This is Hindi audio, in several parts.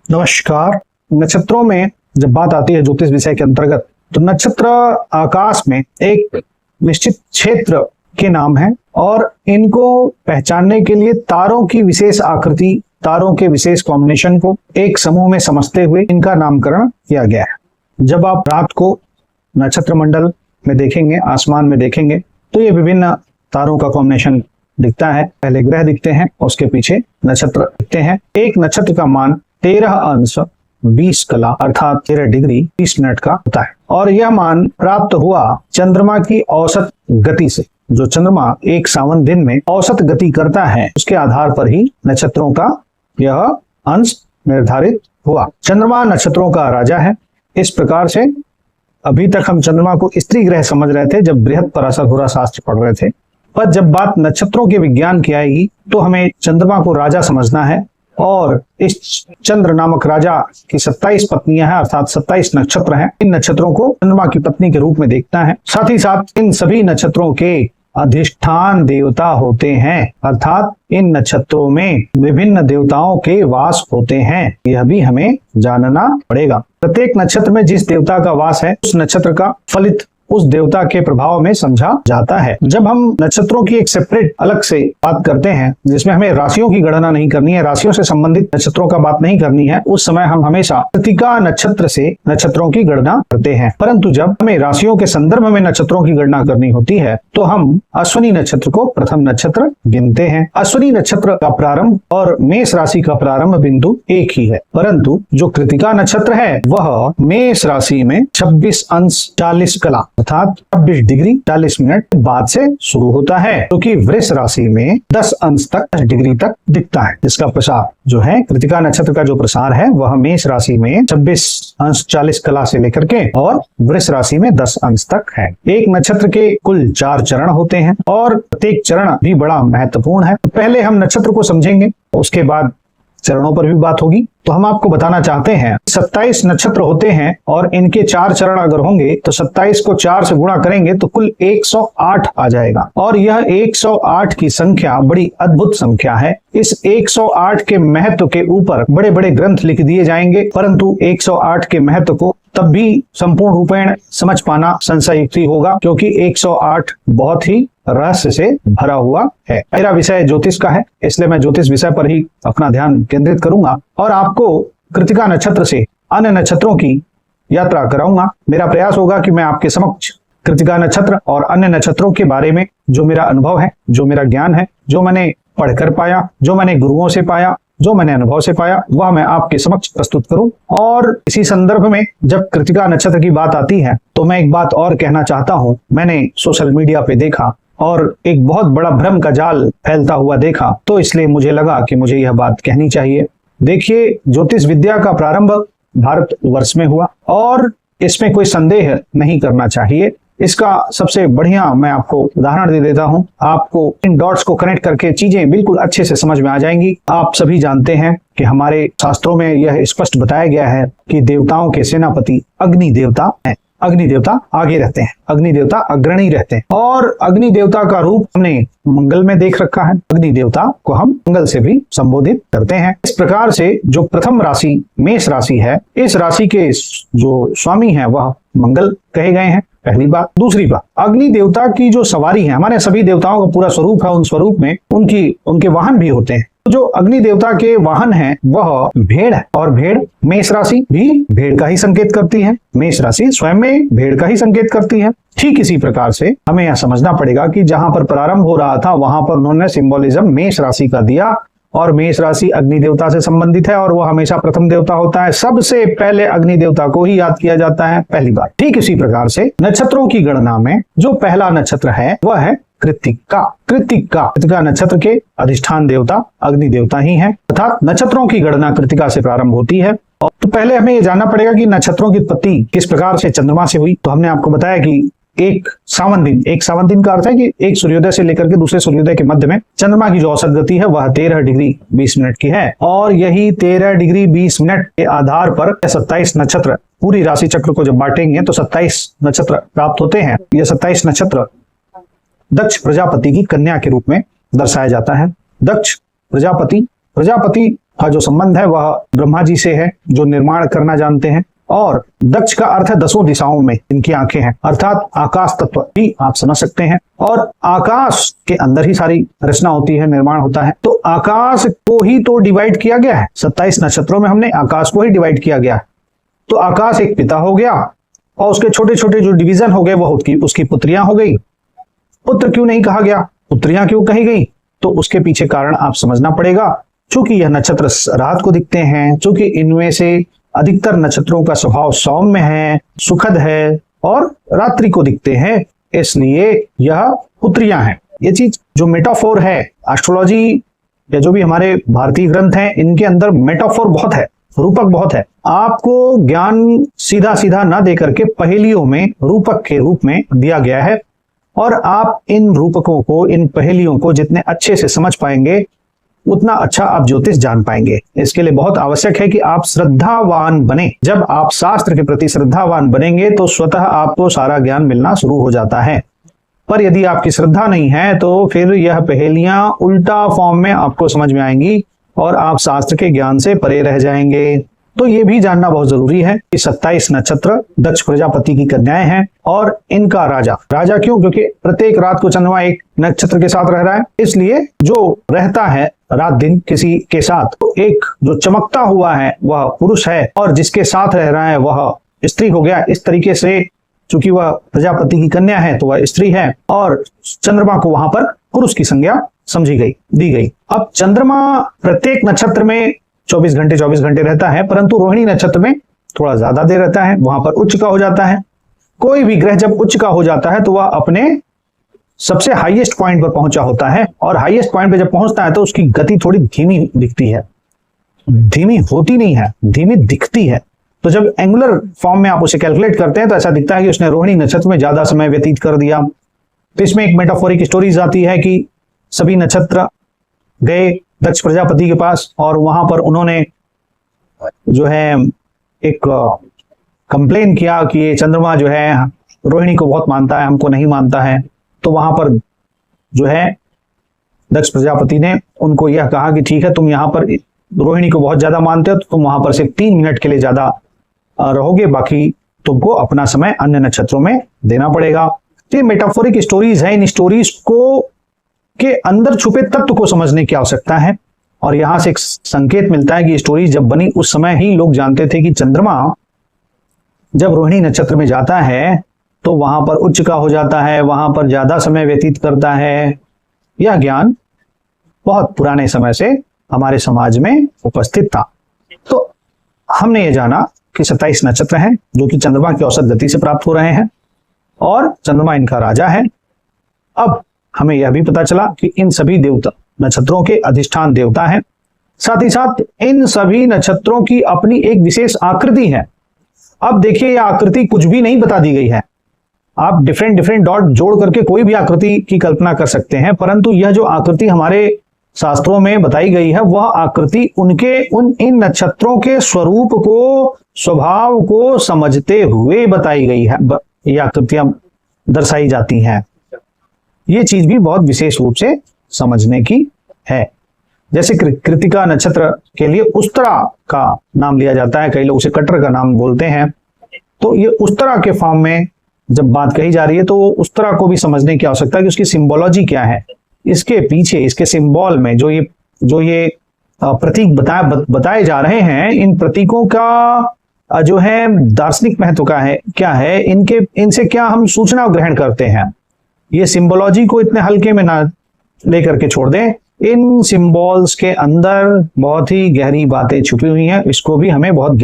नमस्कार। नक्षत्रों में जब बात आती है ज्योतिष विषय के अंतर्गत, तो नक्षत्र आकाश में एक निश्चित क्षेत्र के नाम है और इनको पहचानने के लिए तारों की विशेष आकृति, तारों के विशेष कॉम्बिनेशन को एक समूह में समझते हुए इनका नामकरण किया गया है। जब आप रात को नक्षत्र मंडल में देखेंगे, आसमान में देखेंगे, तो ये विभिन्न तारों का कॉम्बिनेशन दिखता है। पहले ग्रह दिखते हैं, उसके पीछे नक्षत्र दिखते हैं। एक नक्षत्र का मान 13 अंश 20 कला अर्थात 13 डिग्री 20 मिनट का होता है और यह मान प्राप्त हुआ चंद्रमा की औसत गति से। जो चंद्रमा एक सावन दिन में औसत गति करता है, उसके आधार पर ही नक्षत्रों का यह अंश निर्धारित हुआ। चंद्रमा नक्षत्रों का राजा है। इस प्रकार से अभी तक हम चंद्रमा को स्त्री ग्रह समझ रहे थे जब बृहद पराशर होरा शास्त्र पढ़ रहे थे, पर जब बात नक्षत्रों के विज्ञान की आएगी तो हमें चंद्रमा को राजा समझना है। और इस चंद्र नामक राजा की 27 पत्नियां हैं, अर्थात 27 नक्षत्र हैं। इन नक्षत्रों को चंद्रमा की पत्नी के रूप में देखता है। साथ ही साथ इन सभी नक्षत्रों के अधिष्ठान देवता होते हैं, अर्थात इन नक्षत्रों में विभिन्न देवताओं के वास होते हैं। यह भी हमें जानना पड़ेगा। प्रत्येक नक्षत्र में जिस देवता का वास है, उस नक्षत्र का फलित उस देवता के प्रभाव में समझा जाता है। जब हम नक्षत्रों की एक सेपरेट अलग से बात करते हैं, जिसमें हमें राशियों की गणना नहीं करनी है, राशियों से संबंधित नक्षत्रों का बात नहीं करनी है, उस समय हम हमेशा कृतिका नक्षत्र से नक्षत्रों की गणना करते हैं। परंतु जब हमें राशियों के संदर्भ में नक्षत्रों की गणना करनी होती है, तो हम अश्विनी नक्षत्र को प्रथम नक्षत्र गिनते हैं। अश्विनी नक्षत्र का प्रारंभ और मेष राशि का प्रारंभ बिंदु एक ही है, परंतु जो कृतिका नक्षत्र है वह मेष राशि में 26 अंश 40 कला अर्थात 26 डिग्री 40 मिनट बाद से शुरू होता है, क्योंकि वृष राशि में 10 अंश तक 10 डिग्री तक दिखता है। इसका प्रसार जो है, कृतिका नक्षत्र का जो प्रसार है, वह मेष राशि में 26 अंश 40 कला से लेकर के और वृष राशि में 10 अंश तक है। एक नक्षत्र के कुल 4 चरण होते हैं और प्रत्येक चरण भी बड़ा महत्वपूर्ण है। पहले हम नक्षत्र को समझेंगे, उसके बाद चरणों पर भी बात होगी। तो हम आपको बताना चाहते हैं 27 नक्षत्र होते हैं और इनके 4 चरण अगर होंगे तो 27 को 4 से गुणा करेंगे तो कुल 108 आ जाएगा। और यह 108 की संख्या बड़ी अद्भुत संख्या है। इस 108 के महत्व के ऊपर बड़े बड़े ग्रंथ लिख दिए जाएंगे, परंतु 108 के महत्व को तब भी संपूर्ण रूपेण समझ पाना संशययुक्त होगा, क्योंकि 108 बहुत ही रहस्य से भरा हुआ है। मेरा विषय ज्योतिष का है, इसलिए मैं ज्योतिष विषय पर ही अपना ध्यान केंद्रित करूंगा और आपको कृतिका नक्षत्र से अन्य नक्षत्रों की यात्रा कराऊंगा। मेरा प्रयास होगा कि मैं आपके समक्ष कृतिका नक्षत्र और अन्य नक्षत्रों के बारे में जो मेरा अनुभव है, जो मेरा ज्ञान है, जो मैंने पढ़कर पाया, जो मैंने गुरुओं से पाया, जो मैंने अनुभव से पाया, वह मैं आपके समक्ष प्रस्तुत करूं। और इसी संदर्भ में जब कृतिका नक्षत्र की बात आती है तो मैं एक बात और कहना चाहता हूं। मैंने सोशल मीडिया पे देखा और एक बहुत बड़ा भ्रम का जाल फैलता हुआ देखा, तो इसलिए मुझे लगा कि मुझे यह बात कहनी चाहिए। देखिए, ज्योतिष विद्या का प्रारंभ भारत वर्ष में हुआ और इसमें कोई संदेह नहीं करना चाहिए। इसका सबसे बढ़िया मैं आपको उदाहरण दे देता हूं। आपको इन डॉट्स को कनेक्ट करके चीजें बिल्कुल अच्छे से समझ में आ जाएंगी। आप सभी जानते हैं कि हमारे शास्त्रों में यह स्पष्ट बताया गया है कि देवताओं के सेनापति अग्नि देवता हैं। अग्नि देवता आगे रहते हैं, अग्नि देवता अग्रणी रहते हैं और अग्नि देवता का रूप हमने मंगल में देख रखा है। अग्नि देवता को हम मंगल से भी संबोधित करते हैं। इस प्रकार से जो प्रथम राशि मेष राशि है, इस राशि के जो स्वामी हैं वह मंगल कहे गए हैं, पहली बात। दूसरी बात, अग्नि देवता की जो सवारी है, हमारे सभी देवताओं का पूरा स्वरूप है, उन स्वरूप में उनके वाहन भी होते हैं। जो अग्नि देवता के वाहन हैं वह भेड़ है और भेड़ मेष राशि भी भेड़ का ही संकेत करती है। मेष राशि स्वयं में भेड़ का ही संकेत करती है। ठीक इसी प्रकार से हमें यह समझना पड़ेगा कि जहां पर प्रारंभ हो रहा था वहां पर उन्होंने सिंबोलिज्म मेष राशि का दिया और मेष राशि अग्नि देवता से संबंधित है और वह हमेशा प्रथम देवता होता है। सबसे पहले अग्नि देवता को ही याद किया जाता है, पहली बात। ठीक इसी प्रकार से नक्षत्रों की गणना में जो पहला नक्षत्र है वह है कृतिका। कृतिका नक्षत्र के अधिष्ठान देवता अग्नि देवता ही हैं, अर्थात नक्षत्रों की गणना कृतिका से प्रारंभ होती है। और तो पहले हमें यह जानना पड़ेगा कि नक्षत्रों की उत्पत्ति किस प्रकार से चंद्रमा से हुई। तो हमने आपको बताया कि एक सावन दिन का अर्थ है कि एक सूर्योदय से लेकर के दूसरे सूर्योदय के मध्य में चंद्रमा की जो औसत गति है वह 13 डिग्री 20 मिनट की है और यही 13 डिग्री 20 मिनट के आधार पर 27 नक्षत्र पूरी राशि चक्र को जब बांटेंगे तो 27 नक्षत्र प्राप्त होते हैं। यह 27 नक्षत्र दक्ष प्रजापति की कन्या के रूप में दर्शाया जाता है। दक्ष प्रजापति का जो संबंध है वह ब्रह्मा जी से है, जो निर्माण करना जानते हैं। और दक्ष का अर्थ है दसों दिशाओं में इनकी आंखें हैं, अर्थात आकाश तत्व भी आप समझ सकते हैं। और आकाश के अंदर ही सारी रचना होती है, निर्माण होता है। तो आकाश को ही तो डिवाइड किया गया है, 27 नक्षत्रों में हमने आकाश को ही डिवाइड किया गया है। तो आकाश एक पिता हो गया और उसके छोटे छोटे जो डिवीजन हो गए वह उसकी पुत्रियां हो गई। पुत्र क्यों नहीं कहा गया, पुत्रियां क्यों कही गई, तो उसके पीछे कारण आप समझना पड़ेगा। चूंकि यह नक्षत्र रात को दिखते हैं, चूंकि इनमें से अधिकतर नक्षत्रों का स्वभाव सौम्य है, सुखद है और रात्रि को दिखते हैं, इसलिए यह पुत्रियां हैं। ये चीज जो मेटाफोर है, एस्ट्रोलॉजी या जो भी हमारे भारतीय ग्रंथ हैं, इनके अंदर मेटाफोर बहुत है, रूपक बहुत है। आपको ज्ञान सीधा सीधा ना दे करके पहेलियों में रूपक के रूप में दिया गया है, और आप इन रूपकों को, इन पहेलियों को जितने अच्छे से समझ पाएंगे उतना अच्छा आप ज्योतिष जान पाएंगे। इसके लिए बहुत आवश्यक है कि आप श्रद्धावान बने। जब आप शास्त्र के प्रति श्रद्धावान बनेंगे तो स्वतः आपको सारा ज्ञान मिलना शुरू हो जाता है। पर यदि आपकी श्रद्धा नहीं है तो फिर यह पहेलियां उल्टा फॉर्म में आपको समझ में आएंगी और आप शास्त्र के ज्ञान से परे रह जाएंगे। तो ये भी जानना बहुत जरूरी है कि 27 नक्षत्र दक्ष प्रजापति की कन्याएं हैं और इनका राजा क्यों, क्योंकि प्रत्येक रात को चंद्रमा एक नक्षत्र के साथ रह रहा है, इसलिए जो रहता है रात दिन किसी के साथ, तो एक जो चमकता हुआ है वह पुरुष है और जिसके साथ रह रहा है वह स्त्री हो गया। इस तरीके से चूंकि वह प्रजापति की कन्या है तो वह स्त्री है और चंद्रमा को वहां पर पुरुष की संज्ञा दी गई। अब चंद्रमा प्रत्येक नक्षत्र में 24 घंटे रहता है, परंतु रोहिणी नक्षत्र में थोड़ा ज्यादा देर रहता है, वहां पर उच्च का हो जाता है। कोई भी ग्रह जब उच्च का हो जाता है तो वह अपने सबसे हाईएस्ट पॉइंट पर पहुंचा होता है, और हाईएस्ट पॉइंट पर जब पहुंचता है तो उसकी गति थोड़ी धीमी दिखती है, धीमी होती नहीं है, धीमी दिखती है। तो जब एंगुलर फॉर्म में आप उसे कैलकुलेट करते हैं तो ऐसा दिखता है कि उसने रोहिणी नक्षत्र में ज्यादा समय व्यतीत कर दिया। तो इसमें एक मेटाफोरिक स्टोरीज आती है कि सभी नक्षत्र गए दक्ष प्रजापति के पास और वहां पर उन्होंने जो है एक कंप्लेन किया कि ये चंद्रमा जो है रोहिणी को बहुत मानता है, हमको नहीं मानता है। तो वहां पर जो है दक्ष प्रजापति ने उनको यह कहा कि ठीक है, तुम यहाँ पर रोहिणी को बहुत ज्यादा मानते हो तो तुम वहां पर सिर्फ 3 मिनट के लिए ज्यादा रहोगे, बाकी तुमको अपना समय अन्य नक्षत्रों में देना पड़ेगा। तो ये मेटाफोरिक स्टोरीज है, इन स्टोरीज को के अंदर छुपे तत्व को समझने की आवश्यकता है। और यहां से एक संकेत मिलता है कि स्टोरी जब बनी उस समय ही लोग जानते थे कि चंद्रमा जब रोहिणी नक्षत्र में जाता है तो वहां पर उच्च का हो जाता है, वहां पर ज्यादा समय व्यतीत करता है। यह ज्ञान बहुत पुराने समय से हमारे समाज में उपस्थित था। तो हमने ये जाना कि 27 नक्षत्र हैं जो कि चंद्रमा की औसत गति से प्राप्त हो रहे हैं और चंद्रमा इनका राजा है। अब हमें यह भी पता चला कि इन सभी देवता नक्षत्रों के अधिष्ठान देवता हैं, साथ ही साथ इन सभी नक्षत्रों की अपनी एक विशेष आकृति है। अब देखिए यह आकृति कुछ भी नहीं बता दी गई है, आप डिफरेंट डॉट जोड़ करके कोई भी आकृति की कल्पना कर सकते हैं, परंतु यह जो आकृति हमारे शास्त्रों में बताई गई है वह आकृति इन नक्षत्रों के स्वरूप को, स्वभाव को समझते हुए बताई गई है, ये आकृतियां दर्शाई जाती हैं। ये चीज भी बहुत विशेष रूप से समझने की है। जैसे कृतिका नक्षत्र के लिए उस्तरा का नाम लिया जाता है, कई लोग उसे कटर का नाम बोलते हैं। तो ये उस्तरा के फॉर्म में जब बात कही जा रही है तो वो उस्तरा को भी समझने की आवश्यकता है कि उसकी सिंबोलॉजी क्या है, इसके पीछे इसके सिंबल में जो ये प्रतीक बताए जा रहे हैं, इन प्रतीकों का जो है दार्शनिक महत्व का है, क्या है, इनसे क्या हम सूचना ग्रहण करते हैं। ये सिंबोलॉजी को इतने हल्के में ना लेकर के छोड़ दें, इन सिंबल्स के अंदर बहुत ही गहरी बातें छुपी हुई हैं। इसको भी हमें बहुत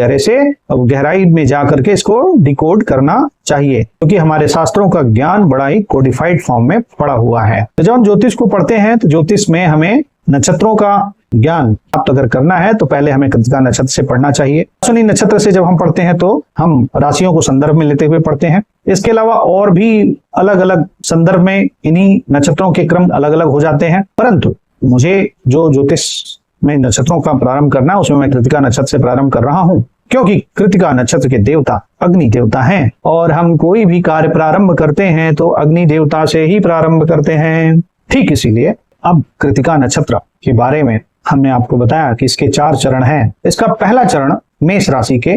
गहराई में जाकर के इसको डिकोड करना चाहिए, क्योंकि हमारे शास्त्रों का ज्ञान बड़ा ही कोडिफाइड फॉर्म में पड़ा हुआ है। तो जब हम ज्योतिष को पढ़ते हैं तो ज्योतिष में हमें नक्षत्रों का ज्ञान प्राप्त अगर करना है तो पहले हमें कृतिका नक्षत्र से पढ़ना चाहिए। अश्विनी नक्षत्र से जब हम पढ़ते हैं तो हम राशियों को संदर्भ में लेते हुए पढ़ते हैं। इसके अलावा और भी अलग अलग संदर्भ में इन्हीं नक्षत्रों के क्रम अलग अलग हो जाते हैं, परंतु मुझे जो ज्योतिष में नक्षत्रों का प्रारंभ करना है उसमें मैं कृतिका नक्षत्र से प्रारंभ कर रहा हूं, क्योंकि कृतिका नक्षत्र के देवता अग्नि देवता हैं और हम कोई भी कार्य प्रारंभ करते हैं तो अग्नि देवता से ही प्रारंभ करते हैं। ठीक इसीलिए अब कृतिका नक्षत्र के बारे में हमने आपको बताया कि इसके 4 चरण हैं। इसका पहला चरण मेष राशि के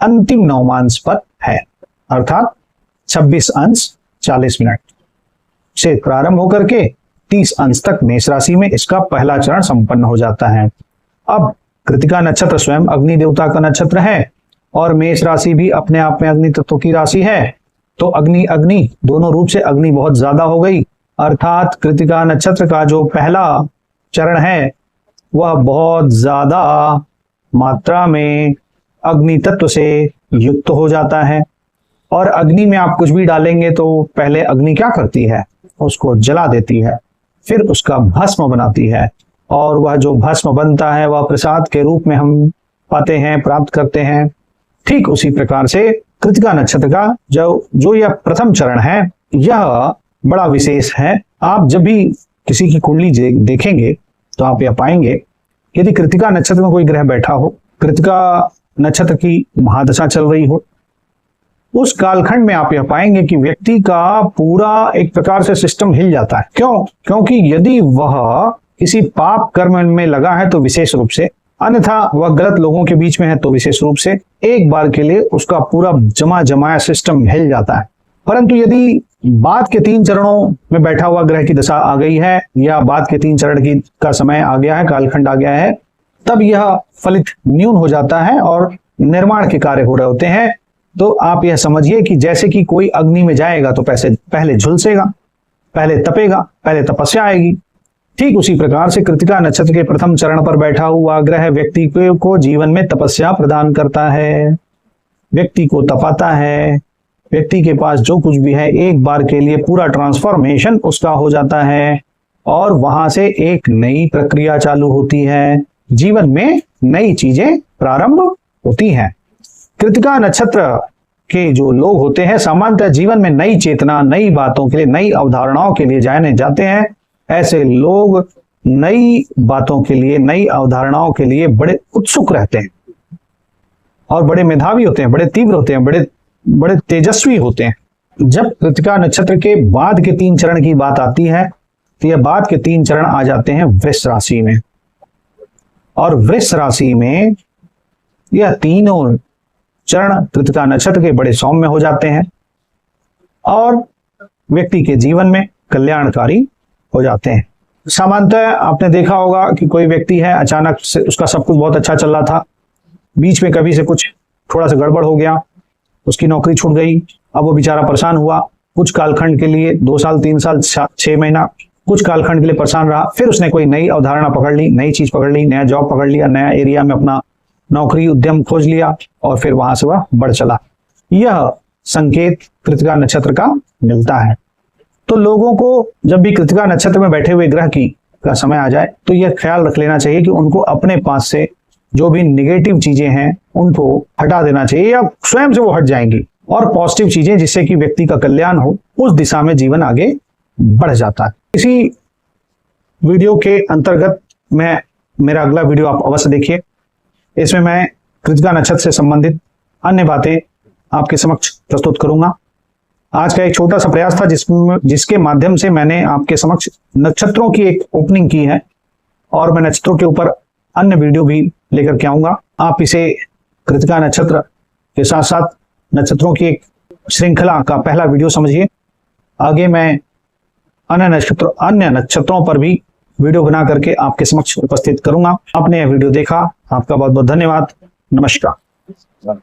अंतिम नवमांश पर है, अर्थात 26 अंश 40 मिनट से प्रारंभ होकर के 30 अंश तक मेष राशि में इसका पहला चरण संपन्न हो जाता है। अब कृतिका नक्षत्र स्वयं अग्नि देवता का नक्षत्र है और मेष राशि भी अपने आप में अग्नि तत्व की राशि है, तो अग्नि अग्नि दोनों रूप से अग्नि बहुत ज्यादा हो गई, अर्थात कृतिका नक्षत्र का जो पहला चरण है वह बहुत ज्यादा मात्रा में अग्नि तत्व से युक्त हो जाता है। और अग्नि में आप कुछ भी डालेंगे तो पहले अग्नि क्या करती है, उसको जला देती है, फिर उसका भस्म बनाती है, और वह जो भस्म बनता है वह प्रसाद के रूप में हम पाते हैं, प्राप्त करते हैं। ठीक उसी प्रकार से कृतिका नक्षत्र का जो यह प्रथम चरण है यह बड़ा विशेष है। आप जब भी किसी की कुंडली देखेंगे तो आप यह पाएंगे, यदि कृतिका नक्षत्र में कोई ग्रह बैठा हो, कृतिका नक्षत्र की महादशा चल रही हो, उस कालखंड में आप यह पाएंगे कि व्यक्ति का पूरा एक प्रकार से सिस्टम हिल जाता है। क्यों? क्योंकि यदि वह किसी पाप कर्म में लगा है तो विशेष रूप से, अन्यथा वह गलत लोगों के बीच में है तो विशेष रूप से, एक बार के लिए उसका पूरा जमाया सिस्टम हिल जाता है। परंतु यदि बाद के 3 चरणों में बैठा हुआ ग्रह की दशा आ गई है या बाद के 3 चरण का समय आ गया है, कालखंड आ गया है, तब यह फलित न्यून हो जाता है और निर्माण के कार्य हो रहे होते हैं। तो आप यह समझिए कि जैसे कि कोई अग्नि में जाएगा तो पहले झुलसेगा, पहले तपेगा, पहले तपस्या आएगी। ठीक उसी प्रकार से कृतिका नक्षत्र के प्रथम चरण पर बैठा हुआ ग्रह व्यक्ति को जीवन में तपस्या प्रदान करता है, व्यक्ति को तपाता है, व्यक्ति के पास जो कुछ भी है एक बार के लिए पूरा ट्रांसफॉर्मेशन उसका हो जाता है और वहां से एक नई प्रक्रिया चालू होती है, जीवन में नई चीजें प्रारंभ होती हैं। कृतिका नक्षत्र के जो लोग होते हैं सामान्यतः जीवन में नई चेतना, नई बातों के लिए, नई अवधारणाओं के लिए जाते हैं। ऐसे लोग नई बातों के लिए, नई अवधारणाओं के लिए बड़े उत्सुक रहते हैं और बड़े मेधावी होते हैं, बड़े तीव्र होते हैं, बड़े तेजस्वी होते हैं। जब कृतिका नक्षत्र के बाद के 3 चरण की बात आती है तो यह बाद के 3 चरण आ जाते हैं वृष राशि में, और वृष राशि में यह तीनों चरण कृतिका नक्षत्र के बड़े सौम्य हो जाते हैं और व्यक्ति के जीवन में कल्याणकारी हो जाते हैं। सामान्यतः आपने देखा होगा कि कोई व्यक्ति है, अचानक से उसका सब कुछ बहुत अच्छा चल रहा था, बीच में कभी से कुछ थोड़ा सा गड़बड़ हो गया, उसकी नौकरी छूट गई, अब वो बेचारा परेशान हुआ, कुछ कालखंड के लिए 2 साल 3 साल 6 महीना कुछ कालखंड के लिए परेशान रहा, फिर उसने कोई नई अवधारणा पकड़ ली, नई चीज पकड़ ली, नया जॉब पकड़ लिया, नया एरिया में अपना नौकरी उद्यम खोज लिया और फिर वहां से वह बढ़ चला। यह संकेत कृतिका नक्षत्र का मिलता है। तो लोगों को जब भी कृतिका नक्षत्र में बैठे हुए ग्रह का समय आ जाए तो यह ख्याल रख लेना चाहिए कि उनको अपने पास से जो भी निगेटिव चीजें हैं उनको हटा देना चाहिए या स्वयं से वो हट जाएंगी, और पॉजिटिव चीजें जिससे कि व्यक्ति का कल्याण हो उस दिशा में जीवन आगे बढ़ जाता है। इसी वीडियो के अंतर्गत मेरा अगला वीडियो आप अवश्य देखिए। इसमें मैं कृतिका नक्षत्र से संबंधित अन्य बातें आपके समक्ष प्रस्तुत करूंगा। आज का एक छोटा सा प्रयास था जिसके माध्यम से मैंने आपके समक्ष नक्षत्रों की एक ओपनिंग की है और मैं नक्षत्रों के ऊपर अन्य वीडियो भी लेकर के आऊंगा। आप इसे कृतिका नक्षत्र के साथ साथ नक्षत्रों की एक श्रृंखला का पहला वीडियो समझिए। आगे मैं अन्य नक्षत्रों पर भी वीडियो बना करके आपके समक्ष उपस्थित करूंगा। आपने यह वीडियो देखा, आपका बहुत बहुत धन्यवाद। नमस्कार।